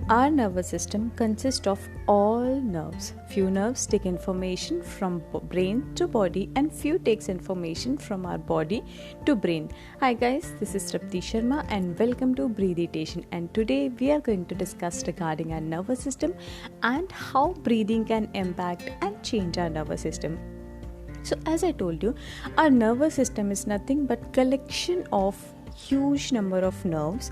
Our nervous system consists of all nerves. Few nerves take information from brain to body and few takes information from our body to brain. Hi guys, this is Tripti Sharma and welcome to Breathitation, and today we are going to discuss regarding our nervous system and how breathing can impact and change our nervous system. So as I told you, our nervous system is nothing but collection of huge number of nerves.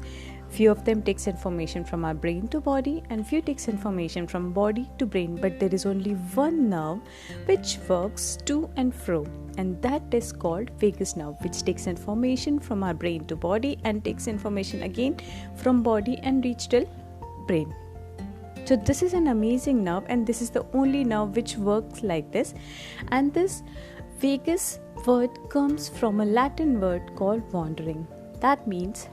Few of them takes information from our brain to body and few takes information from body to brain, but there is only one nerve which works to and fro, and that is called vagus nerve, which takes information from our brain to body and takes information again from body and reach till brain. So this is an amazing nerve, and this is the only nerve which works like this. And this vagus word comes from a Latin word called wandering. That means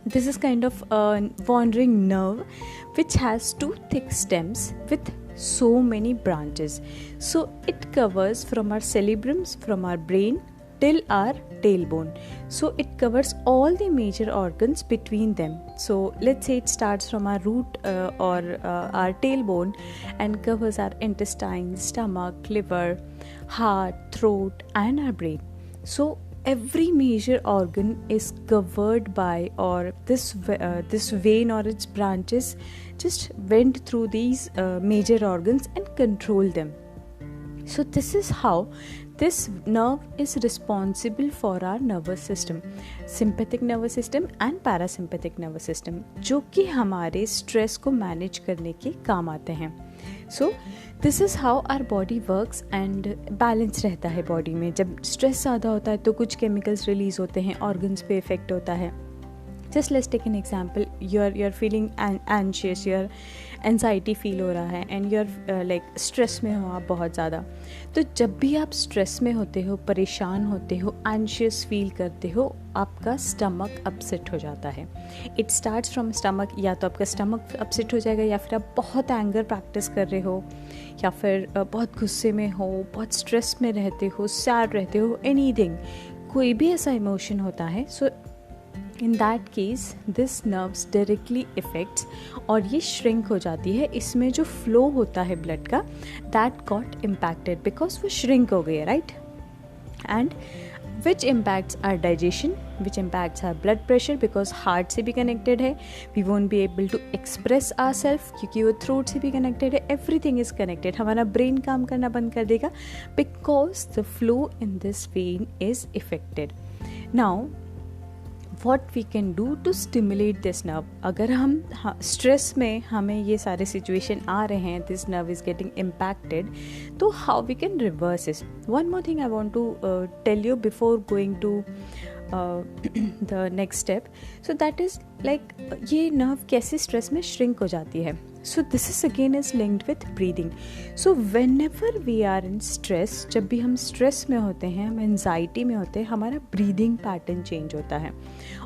this is kind of a wandering nerve which has two thick stems with so many branches. So it covers from our cerebrum, from our brain till our tailbone. So it covers all the major organs between them. So let's say it starts from our root or our tailbone and covers our intestine, stomach, liver, heart, throat and our brain. So every major organ is covered by, or this vein or its branches just went through these major organs and control them. So this is how this nerve is responsible for our nervous system, sympathetic nervous system and parasympathetic nervous system, जो कि हमारे stress को manage करने के काम आते हैं. So this is how our body works and balance रहता है बॉडी में. जब स्ट्रेस ज़्यादा होता है तो कुछ केमिकल्स रिलीज होते हैं, ऑर्गन्स पे इफेक्ट होता है. Just let's take an example. You're feeling anxious, your anxiety feel हो रहा है and you're like stress में हो आप बहुत ज़्यादा. तो जब भी आप स्ट्रेस में होते हो, परेशान होते हो, anxious फील करते हो, आपका स्टमक अपसेट हो जाता है. It starts from stomach. या तो आपका स्टमक अपसेट हो जाएगा, या फिर आप बहुत एंगर प्रैक्टिस कर रहे हो, या फिर बहुत गुस्से में हो, बहुत स्ट्रेस में रहते हो, सैड रहते हो, एनीथिंग, कोई भी ऐसा इमोशन होता है. So in that case this nerves directly effects और ये श्रिंक हो जाती है. इसमें जो फ्लो होता है ब्लड का, दैट गॉट इम्पैक्टेड बिकॉज वो श्रिंक हो गई है, right. And which impacts our digestion, which impacts our blood pressure because heart से भी connected है. We won't be able to express ourselves क्योंकि वो throat से भी connected है. Everything is connected. हमारा brain काम करना बंद कर देगा because the flow in this vein is affected. Now what we can do to stimulate this nerve. अगर हम stress में हमें ये सारे situation आ रहे हैं, this nerve is getting impacted, तो how we can reverse this. One more thing I want to tell you before going to the next step. So that is like ये nerve कैसे stress में shrink हो जाती है. So this is again is linked with breathing. So whenever we are in stress, जब भी हम stress में होते हैं, हम anxiety में होते हैं, हमारा breathing pattern change होता है.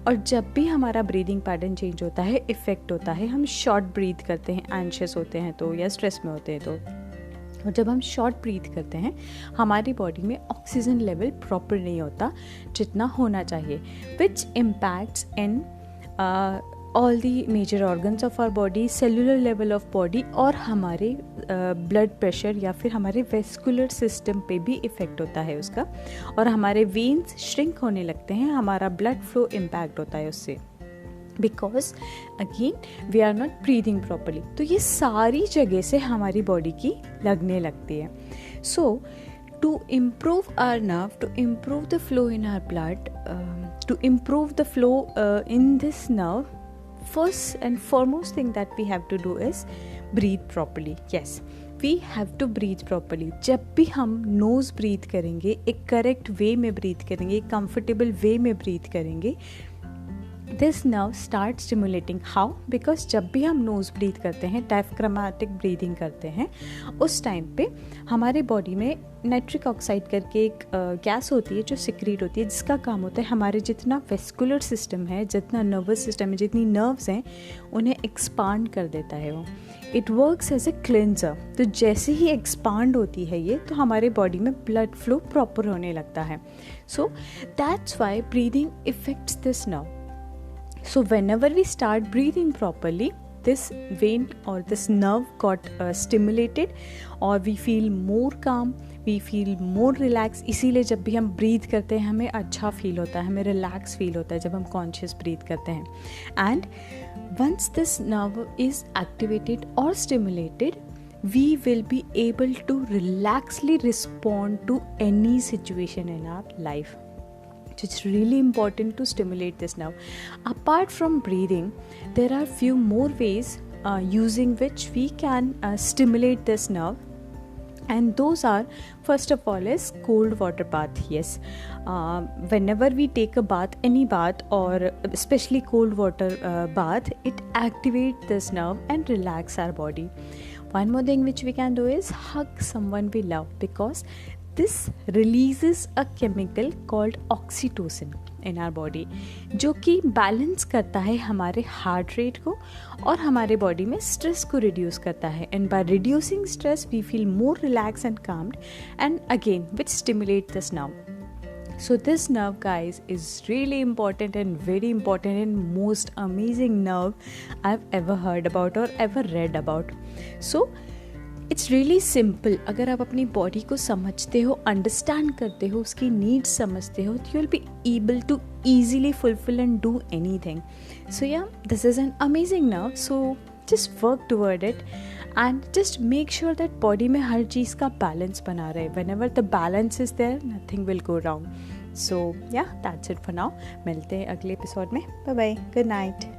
और जब भी हमारा breathing pattern change होता है, effect होता है, हम short breathe करते हैं, anxious होते हैं तो, या stress में होते हैं तो. और जब हम शॉर्ट ब्रीथ करते हैं, हमारी बॉडी में ऑक्सीजन लेवल प्रॉपर नहीं होता जितना होना चाहिए, which impacts in all the major organs of our body, cellular level of body, और हमारे ब्लड प्रेशर या फिर हमारे वेस्कुलर सिस्टम पे भी इफ़ेक्ट होता है उसका, और हमारे वेन्स श्रिंक होने लगते हैं, हमारा ब्लड फ्लो इम्पैक्ट होता है उससे, because again we are not breathing properly. तो ये सारी जगह से हमारी बॉडी की लगने लगती है. So to improve our nerve, to improve the flow in our blood, to improve the flow in this nerve, first and foremost thing that we have to do is breathe properly. Yes, we have to breathe properly. जब भी हम nose breathe करेंगे, एक correct way में breathe करेंगे, एक comfortable way में breathe करेंगे, this nerve starts stimulating. How? Because जब भी हम nose breathe करते हैं, diaphragmatic breathing करते हैं, उस टाइम पे हमारे बॉडी में नाइट्रिक ऑक्साइड करके एक गैस होती है जो सिक्रीट होती है, जिसका काम होता है हमारे जितना वेस्कुलर सिस्टम है, जितना नर्वस सिस्टम है, जितनी नर्व्स हैं, उन्हें एक्सपांड कर देता है वो. It works as a cleanser. तो जैसे ही एक्सपांड होती है ये, तो हमारे बॉडी में ब्लड फ्लो प्रॉपर होने लगता है. So that's why breathing effects this nerve. So whenever we start breathing properly, this vein or this nerve got stimulated or we feel more calm, we feel more relaxed. इसीलिए जब भी हम breathe करते हैं हमें अच्छा फील होता है, हमें रिलैक्स फील होता है जब हम कॉन्शियस ब्रीथ करते हैं. And once this nerve is activated or stimulated, we will be able to relaxedly respond to any situation in our life. So it's really important to stimulate this nerve. Apart from breathing, there are few more ways using which we can stimulate this nerve. And those are, first of all, is cold water bath. Yes, whenever we take a bath, any bath or especially cold water bath, it activates this nerve and relax our body. One more thing which we can do is hug someone we love, because this releases a chemical called oxytocin in our body, जो कि balance करता है हमारे heart rate को और हमारे body में stress को रिड्यूस करता है. And by reducing stress we feel more relax and calmed, and again which stimulate this nerve. So this nerve, guys, is really important and very important and most amazing nerve I've ever heard about or ever read about. So it's really simple. अगर आप अपनी body को समझते हो, understand करते हो, उसकी needs समझते हो, तो you'll be able to easily fulfill and do anything. So yeah, this is an amazing nerve. So just work toward it and just make sure that body में हर चीज़ का balance बना रहे. Whenever the balance is there, nothing will go wrong. So yeah, that's it for now. मिलते हैं अगले episode में. Bye bye. Good night.